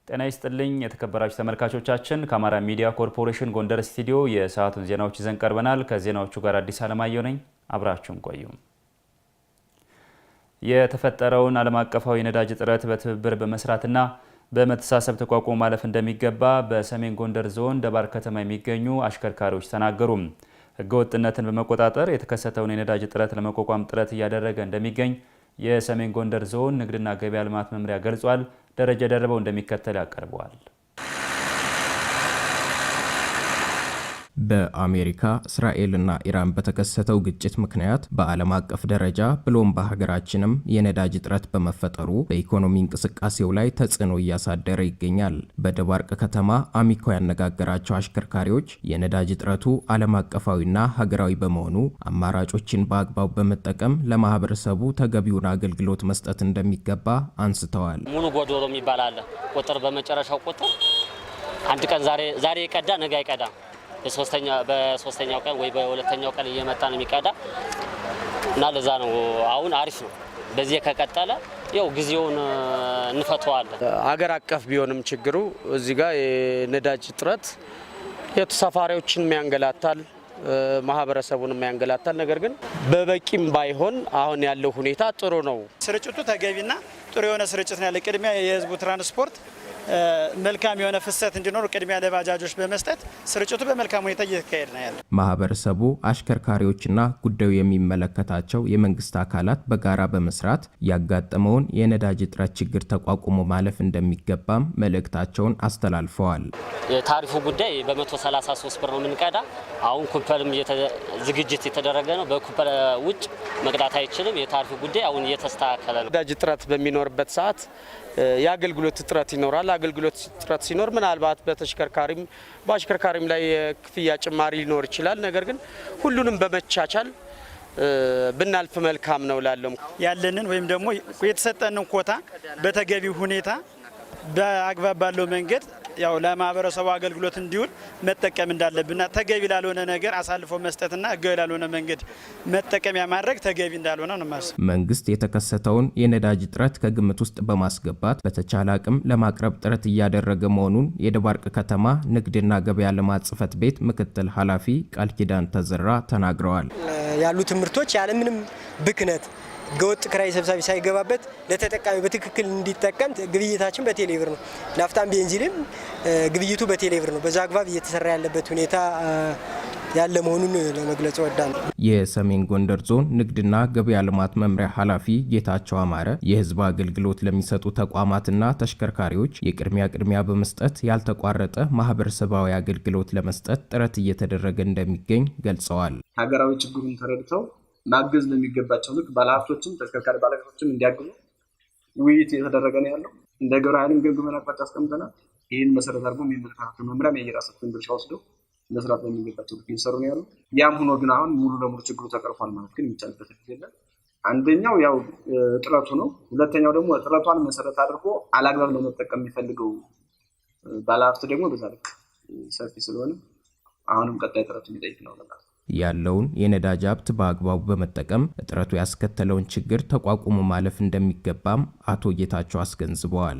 ጤና ይስጥልኝ የተከበራችሁ ተመልካቾቻችን ከአማራ ሚዲያ ኮርፖሬሽን ጎንደር ስቱዲዮ የሰዓቱን ዜናዎች ይዘን ቀርበናል። ከዜናዎቹ ጋር አዲስ አለማየሁ ነኝ። አብራችሁን ቆዩ። የተፈጠረውን ዓለም አቀፋዊ ነዳጅ እጥረት በትብብር በመስራትና በመተሳሰብ ተቋቁሞ ማለፍ እንደሚገባ በሰሜን ጎንደር ዞን ደባርቅ ከተማ የሚገኙ አሽከርካሪዎች ተናገሩ። ህገወጥነትን በመቆጣጠር የተከሰተውን የነዳጅ እጥረት ለመቋቋም ጥረት እያደረገ እንደሚገኝ የሰሜን ጎንደር ዞን ንግድና ገበያ ልማት መምሪያ ገልጿል። ደረጃ ደርበው እንደሚከተል ያቀርበዋል። በአሜሪካ እስራኤልና ኢራን በተከሰተው ግጭት ምክንያት በዓለም አቀፍ ደረጃ ብሎም በሀገራችንም የነዳጅ እጥረት በመፈጠሩ በኢኮኖሚ እንቅስቃሴው ላይ ተጽዕኖ እያሳደረ ይገኛል። በደባርቅ ከተማ አሚኮ ያነጋገራቸው አሽከርካሪዎች የነዳጅ እጥረቱ ዓለም አቀፋዊና ሀገራዊ በመሆኑ አማራጮችን በአግባቡ በመጠቀም ለማህበረሰቡ ተገቢውን አገልግሎት መስጠት እንደሚገባ አንስተዋል። ሙሉ ጎዶሮ የሚባል አለ። ቁጥር በመጨረሻው ቁጥር አንድ ቀን ዛሬ ይቀዳ ነገ አይቀዳም። በሶስተኛው ቀን ወይ በሁለተኛው ቀን እየመጣ ነው የሚቀዳ እና ለዛ ነው አሁን አሪፍ ነው። በዚህ ከቀጠለ ያው ጊዜውን እንፈተዋለን። አገር አቀፍ ቢሆንም ችግሩ እዚህ ጋር የነዳጅ እጥረት የተሳፋሪዎችን የሚያንገላታል፣ ማህበረሰቡን የሚያንገላታል። ነገር ግን በበቂም ባይሆን አሁን ያለው ሁኔታ ጥሩ ነው። ስርጭቱ ተገቢና ጥሩ የሆነ ስርጭት ነው ያለ። ቅድሚያ የህዝቡ ትራንስፖርት መልካም የሆነ ፍሰት እንዲኖር ቅድሚያ ለባጃጆች በመስጠት ስርጭቱ በመልካም ሁኔታ እየተካሄደ ነው ያለው። ማህበረሰቡ አሽከርካሪዎችና ጉዳዩ የሚመለከታቸው የመንግስት አካላት በጋራ በመስራት ያጋጠመውን የነዳጅ እጥረት ችግር ተቋቁሞ ማለፍ እንደሚገባም መልእክታቸውን አስተላልፈዋል። የታሪፉ ጉዳይ በ133 ብር ነው የምንቀዳ። አሁን ኩፐልም ዝግጅት የተደረገ ነው። በኩፐል ውጭ መቅዳት አይችልም። የታሪፉ ጉዳይ አሁን እየተስተካከለ ነው። ነዳጅ እጥረት በሚኖርበት ሰዓት የአገልግሎት እጥረት ይኖራል። አገልግሎት እጥረት ሲኖር ምናልባት በአሽከርካሪም ላይ የክፍያ ጭማሪ ሊኖር ይችላል። ነገር ግን ሁሉንም በመቻቻል ብናልፍ መልካም ነው ላለም ያለንን ወይም ደግሞ የተሰጠንን ኮታ በተገቢ ሁኔታ በአግባብ ባለው መንገድ ያው ለማህበረሰቡ አገልግሎት እንዲውል መጠቀም እንዳለብንና ተገቢ ላልሆነ ነገር አሳልፎ መስጠትና ህጋዊ ላልሆነ መንገድ መጠቀሚያ ማድረግ ተገቢ እንዳልሆነ ነው ማለት። መንግስት የተከሰተውን የነዳጅ እጥረት ከግምት ውስጥ በማስገባት በተቻለ አቅም ለማቅረብ ጥረት እያደረገ መሆኑን የደባርቅ ከተማ ንግድና ገበያ ልማት ጽሕፈት ቤት ምክትል ኃላፊ ቃል ኪዳን ተዘራ ተናግረዋል። ያሉ ትምህርቶች ያለምንም ብክነት ገወጥ ክራይ ሰብሳቢ ሳይገባበት ለተጠቃሚ በትክክል እንዲጠቀም ግብይታችን በቴሌብር ነው። ናፍጣም ቤንዚንም ግብይቱ በቴሌብር ነው። በዛ አግባብ እየተሰራ ያለበት ሁኔታ ያለ መሆኑን ለመግለጽ ወዳለሁ። የሰሜን ጎንደር ዞን ንግድና ገበያ ልማት መምሪያ ኃላፊ ጌታቸው አማረ የህዝብ አገልግሎት ለሚሰጡ ተቋማትና ተሽከርካሪዎች የቅድሚያ በመስጠት ያልተቋረጠ ማህበረሰባዊ አገልግሎት ለመስጠት ጥረት እየተደረገ እንደሚገኝ ገልጸዋል። ሀገራዊ ችግሩን ተረድተው ማገዝ ለሚገባቸው ልክ ባለሀብቶችም ተሽከርካሪ ባለሀብቶችም እንዲያግዙ ውይይት እየተደረገ ነው ያለው። እንደ ግብረ ኃይልም ገምግመን አቅጣጫ አስቀምጠናል። ይህን መሰረት አድርጎ የሚመለከታቸው መምሪያም የየራሳቸውን ድርሻ ወስደው መስራት ለሚገባቸው ልክ እየሰሩ ነው ያለው። ያም ሆኖ ግን አሁን ሙሉ ለሙሉ ችግሩ ተቀርፏል ማለት ግን የሚቻልበት ጊዜ የለም። አንደኛው ያው እጥረቱ ነው። ሁለተኛው ደግሞ እጥረቷን መሰረት አድርጎ አላግባብ ለመጠቀም የሚፈልገው ባለሀብት ደግሞ በዛ ልክ ሰፊ ስለሆነ አሁንም ቀጣይ ጥረቱ የሚጠይቅ ነው ማለት ነው። ያለውን የነዳጅ ሀብት በአግባቡ በመጠቀም እጥረቱ ያስከተለውን ችግር ተቋቁሞ ማለፍ እንደሚገባም አቶ ጌታቸው አስገንዝበዋል።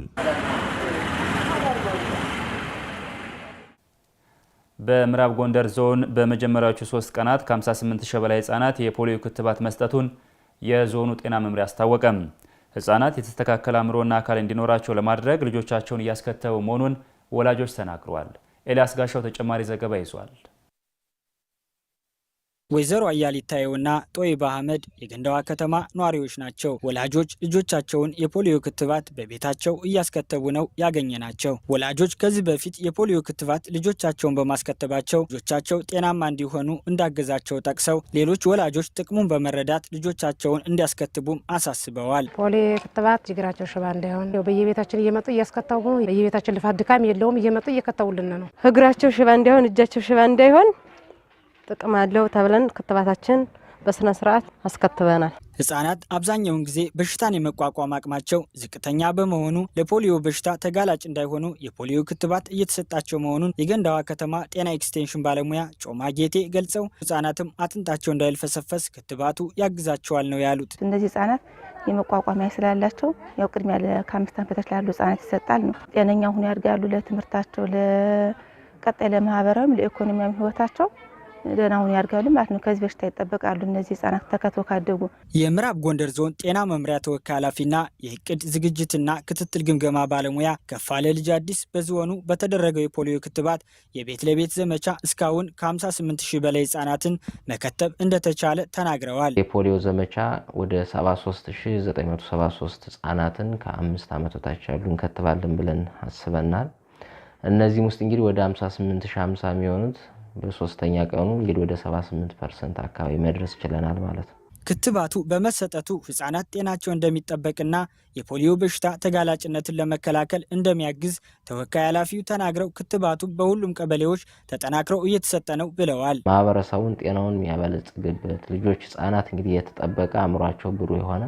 በምዕራብ ጎንደር ዞን በመጀመሪያዎቹ 3 ቀናት ከ58 ሺህ በላይ ህጻናት የፖሊዮ ክትባት መስጠቱን የዞኑ ጤና መምሪያ አስታወቀም። ህጻናት የተስተካከለ አእምሮና አካል እንዲኖራቸው ለማድረግ ልጆቻቸውን እያስከተቡ መሆኑን ወላጆች ተናግረዋል። ኤልያስ ጋሻው ተጨማሪ ዘገባ ይዟል። ወይዘሮ አያሊት ታየውና ጦይባ አህመድ የገንዳዋ ከተማ ነዋሪዎች ናቸው። ወላጆች ልጆቻቸውን የፖሊዮ ክትባት በቤታቸው እያስከተቡ ነው ያገኘናቸው። ወላጆች ከዚህ በፊት የፖሊዮ ክትባት ልጆቻቸውን በማስከተባቸው ልጆቻቸው ጤናማ እንዲሆኑ እንዳገዛቸው ጠቅሰው ሌሎች ወላጆች ጥቅሙን በመረዳት ልጆቻቸውን እንዲያስከትቡም አሳስበዋል። ፖሊዮ ክትባት ችግራቸው ሽባ እንዳይሆን በየቤታችን እየመጡ እያስከተቡ ነው። በየቤታችን ልፋት ድካም የለውም፣ እየመጡ እየከተቡልን ነው። እግራቸው ሽባ እንዳይሆን እጃቸው ሽባ እንዳይሆን ጥቅም አለው ተብለን ክትባታችን በስነ ስርዓት አስከትበናል። ህጻናት አብዛኛውን ጊዜ በሽታን የመቋቋም አቅማቸው ዝቅተኛ በመሆኑ ለፖሊዮ በሽታ ተጋላጭ እንዳይሆኑ የፖሊዮ ክትባት እየተሰጣቸው መሆኑን የገንዳዋ ከተማ ጤና ኤክስቴንሽን ባለሙያ ጮማ ጌቴ ገልጸው ህጻናትም አጥንታቸው እንዳይልፈሰፈስ ክትባቱ ያግዛቸዋል ነው ያሉት። እነዚህ ህጻናት የመቋቋሚያ ስላላቸው ያው ቅድሚያ ከ5 ዓመት በታች ላሉ ህጻናት ይሰጣል ነው። ጤነኛ ሆኖ ያድጋሉ፣ ለትምህርታቸው፣ ለቀጣይ ለማህበራዊም ለኢኮኖሚያዊ ህይወታቸው ደህና ሆኖ ያድጋሉ ማለት ነው። ከዚህ በሽታ ይጠበቃሉ እነዚህ ህጻናት ተከትበው ካደጉ። የምዕራብ ጎንደር ዞን ጤና መምሪያ ተወካይ ኃላፊና የእቅድ ዝግጅትና ክትትል ግምገማ ባለሙያ ከፋለ ልጅ አዲስ በዞኑ በተደረገው የፖሊዮ ክትባት የቤት ለቤት ዘመቻ እስካሁን ከ58000 በላይ ህጻናትን መከተብ እንደተቻለ ተናግረዋል። የፖሊዮ ዘመቻ ወደ 73973 ህጻናትን ከ5 ዓመት በታች ያሉ እንከትባለን ብለን አስበናል። እነዚህም ውስጥ እንግዲህ ወደ 58050 የሚሆኑት በሶስተኛ ቀኑ እንግዲህ ወደ 78% አካባቢ መድረስ ችለናል ማለት ነው። ክትባቱ በመሰጠቱ ህጻናት ጤናቸው እንደሚጠበቅና የፖሊዮ በሽታ ተጋላጭነትን ለመከላከል እንደሚያግዝ ተወካይ ኃላፊው ተናግረው ክትባቱ በሁሉም ቀበሌዎች ተጠናክረው እየተሰጠ ነው ብለዋል። ማህበረሰቡን ጤናውን የሚያበለጽግበት ልጆች ህጻናት እንግዲህ የተጠበቀ አእምሯቸው ብሩህ የሆነ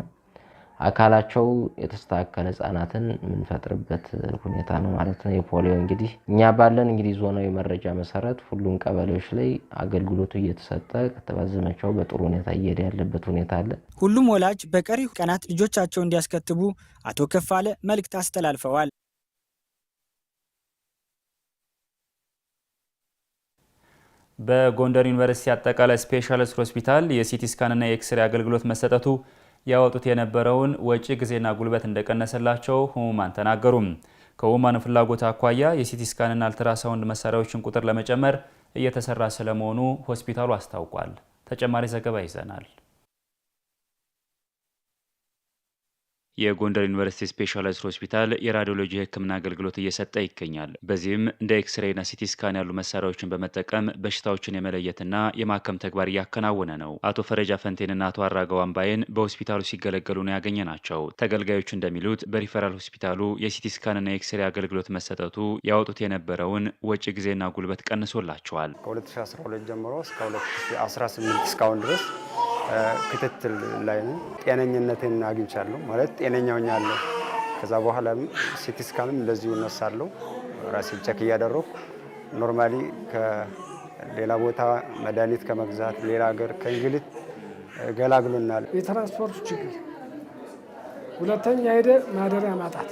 አካላቸው የተስተካከለ ህጻናትን የምንፈጥርበት ሁኔታ ነው ማለት ነው። የፖሊዮ እንግዲህ እኛ ባለን እንግዲህ ዞናዊ መረጃ መሰረት ሁሉም ቀበሌዎች ላይ አገልግሎቱ እየተሰጠ ክትባት ዘመቻው በጥሩ ሁኔታ እየሄደ ያለበት ሁኔታ አለ። ሁሉም ወላጅ በቀሪ ቀናት ልጆቻቸው እንዲያስከትቡ አቶ ከፋለ መልእክት አስተላልፈዋል። በጎንደር ዩኒቨርሲቲ አጠቃላይ ስፔሻሊስት ሆስፒታል የሲቲ ስካንና የኤክስሬ አገልግሎት መሰጠቱ ያወጡት የነበረውን ወጪ ጊዜና ጉልበት እንደቀነሰላቸው ህሙማን ተናገሩም። ከህሙማን ፍላጎት አኳያ የሲቲ ስካንና አልትራሳውንድ መሳሪያዎችን ቁጥር ለመጨመር እየተሰራ ስለመሆኑ ሆስፒታሉ አስታውቋል። ተጨማሪ ዘገባ ይዘናል። የጎንደር ዩኒቨርሲቲ ስፔሻላይዝድ ሆስፒታል የራዲዮሎጂ ሕክምና አገልግሎት እየሰጠ ይገኛል። በዚህም እንደ ኤክስሬይና ሲቲ ስካን ያሉ መሳሪያዎችን በመጠቀም በሽታዎችን የመለየትና የማከም ተግባር እያከናወነ ነው። አቶ ፈረጃ ፈንቴንና አቶ አራጋው አምባዬን በሆስፒታሉ ሲገለገሉ ነው ያገኘናቸው። ተገልጋዮች እንደሚሉት በሪፈራል ሆስፒታሉ የሲቲ ስካንና የኤክስሬይ አገልግሎት መሰጠቱ ያወጡት የነበረውን ወጪ ጊዜና ጉልበት ቀንሶላቸዋል። ከ2012 ጀምሮ እስከ 2018 እስካሁን ድረስ ክትትል ላይ ነው። ጤነኝነትን አግኝቻለሁ ማለት ጤነኛ ሆኛለሁ። ከዛ በኋላ ሲቲ ስካንም እንደዚሁ እነሳለሁ ራሴን ቼክ እያደረኩ ኖርማሊ ከሌላ ቦታ መድኃኒት ከመግዛት ሌላ ሀገር ከእንግሊዝ ገላግሎናል። የትራንስፖርት ችግር፣ ሁለተኛ ሄደ ማደሪያ ማጣት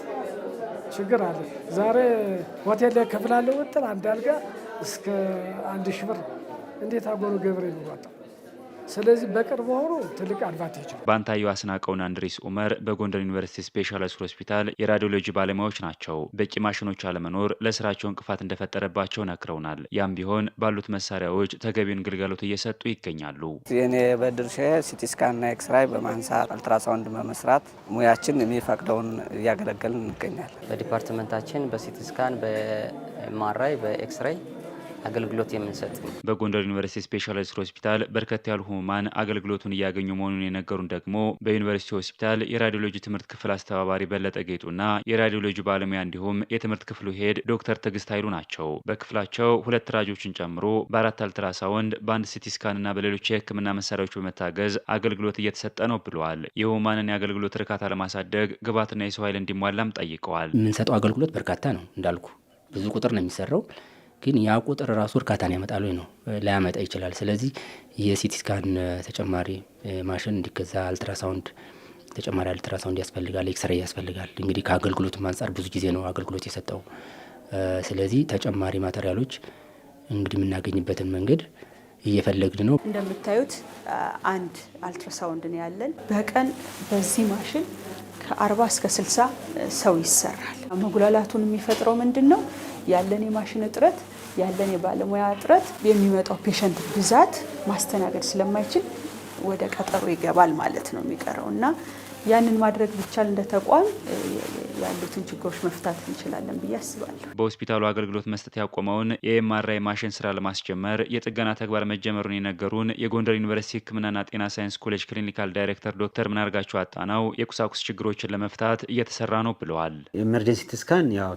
ችግር አለ። ዛሬ ሆቴል ላይ ከፍላለሁ ወጥር አንድ አልጋ እስከ 1000 ብር እንዴት አጎኑ ገብሬ ይወጣ። ስለዚህ በቅርብ ሆኖ ትልቅ አድቫንቴጅ ነው። ባንታየው አስናቀውና አንድሪስ ኡመር በጎንደር ዩኒቨርሲቲ ስፔሻላይዝድ ሆስፒታል የራዲዮሎጂ ባለሙያዎች ናቸው። በቂ ማሽኖች አለመኖር ለስራቸው እንቅፋት እንደፈጠረባቸው ነግረውናል። ያም ቢሆን ባሉት መሳሪያዎች ተገቢውን ግልጋሎት እየሰጡ ይገኛሉ። የኔ በድርሻዬ ሲቲ ስካንና ኤክስራይ በማንሳት አልትራሳውንድ በመስራት ሙያችን የሚፈቅደውን እያገለገልን እንገኛለን። በዲፓርትመንታችን በሲቲ ስካን፣ በኤምአርአይ፣ በኤክስራይ አገልግሎት የምንሰጥ ነው። በጎንደር ዩኒቨርሲቲ ስፔሻላይዝድ ሆስፒታል በርከት ያሉ ህሙማን አገልግሎቱን እያገኙ መሆኑን የነገሩን ደግሞ በዩኒቨርሲቲ ሆስፒታል የራዲዮሎጂ ትምህርት ክፍል አስተባባሪ በለጠ ጌጡና የራዲዮሎጂ ባለሙያ እንዲሁም የትምህርት ክፍሉ ሄድ ዶክተር ትዕግስት ኃይሉ ናቸው። በክፍላቸው 2 ራጆችን ጨምሮ በ4 አልትራሳውንድ፣ በ1 ሲቲ ስካንና በሌሎች የህክምና መሳሪያዎች በመታገዝ አገልግሎት እየተሰጠ ነው ብለዋል። የህሙማንን የአገልግሎት እርካታ ለማሳደግ ግብዓትና የሰው ኃይል እንዲሟላም ጠይቀዋል። የምንሰጠው አገልግሎት በርካታ ነው እንዳልኩ ብዙ ቁጥር ነው የሚሰራው ግን ያ ቁጥር ራሱ እርካታን ያመጣል ወይ ነው ላያመጣ ይችላል። ስለዚህ የሲቲ ስካን ተጨማሪ ማሽን እንዲገዛ፣ አልትራሳውንድ ተጨማሪ አልትራሳውንድ ያስፈልጋል፣ ኤክስሬይ ያስፈልጋል። እንግዲህ ከአገልግሎቱ አንጻር ብዙ ጊዜ ነው አገልግሎት የሰጠው። ስለዚህ ተጨማሪ ማቴሪያሎች እንግዲህ የምናገኝበትን መንገድ እየፈለግን ነው። እንደምታዩት አንድ አልትራሳውንድ ነው ያለን። በቀን በዚህ ማሽን ከ40 እስከ 60 ሰው ይሰራል። መጉላላቱን የሚፈጥረው ምንድን ነው? ያለን የማሽን እጥረት፣ ያለን የባለሙያ እጥረት የሚመጣው ፔሸንት ብዛት ማስተናገድ ስለማይችል ወደ ቀጠሮ ይገባል ማለት ነው የሚቀረው እና ያንን ማድረግ ቢቻል እንደ ተቋም ያሉትን ችግሮች መፍታት እንችላለን ብዬ አስባለሁ። በሆስፒታሉ አገልግሎት መስጠት ያቆመውን የኤምአርአይ ማሽን ስራ ለማስጀመር የጥገና ተግባር መጀመሩን የነገሩን የጎንደር ዩኒቨርሲቲ ሕክምናና ጤና ሳይንስ ኮሌጅ ክሊኒካል ዳይሬክተር ዶክተር ምናርጋቸው አጣናው የቁሳቁስ ችግሮችን ለመፍታት እየተሰራ ነው ብለዋል። ኤመርጀንሲ ሲቲ ስካን ያው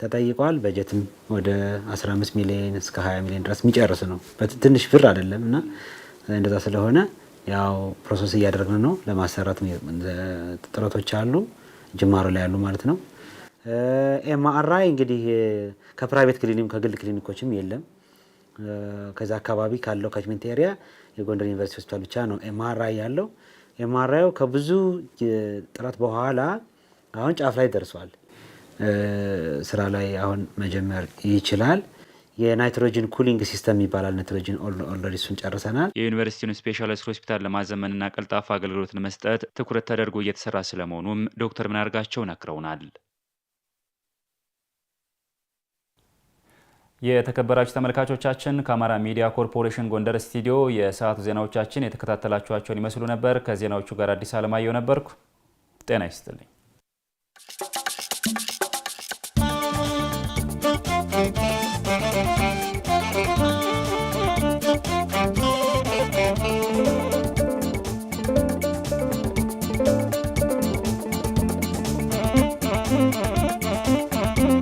ተጠይቋል። በጀትም ወደ 15 ሚሊዮን እስከ 20 ሚሊዮን ድረስ የሚጨርስ ነው። ትንሽ ብር አይደለም እና እንደዛ ስለሆነ ያው ፕሮሰስ እያደረግን ነው። ለማሰራት ጥረቶች አሉ፣ ጅማሮ ላይ ያሉ ማለት ነው። ኤምአርአይ እንግዲህ ከፕራይቬት ክሊኒክ ከግል ክሊኒኮችም የለም። ከዛ አካባቢ ካለው ካችመንት ኤሪያ የጎንደር ዩኒቨርሲቲ ሆስፒታል ብቻ ነው ኤምአርአይ ያለው። ኤምአርአዩ ከብዙ ጥረት በኋላ አሁን ጫፍ ላይ ደርሷል። ስራ ላይ አሁን መጀመር ይችላል። የናይትሮጅን ኩሊንግ ሲስተም ይባላል። ናይትሮጅን ኦልሬዲ እሱን ጨርሰናል። የዩኒቨርሲቲውን ስፔሻላይዝድ ሆስፒታል ለማዘመንና ቀልጣፋ አገልግሎት ለመስጠት ትኩረት ተደርጎ እየተሰራ ስለመሆኑም ዶክተር ምናርጋቸው ነግረውናል። የተከበራችሁ ተመልካቾቻችን ከአማራ ሚዲያ ኮርፖሬሽን ጎንደር ስቱዲዮ የሰዓቱ ዜናዎቻችን የተከታተላችኋቸውን ይመስሉ ነበር። ከዜናዎቹ ጋር አዲስ አለማየሁ ነበርኩ። ጤና ይስጥልኝ።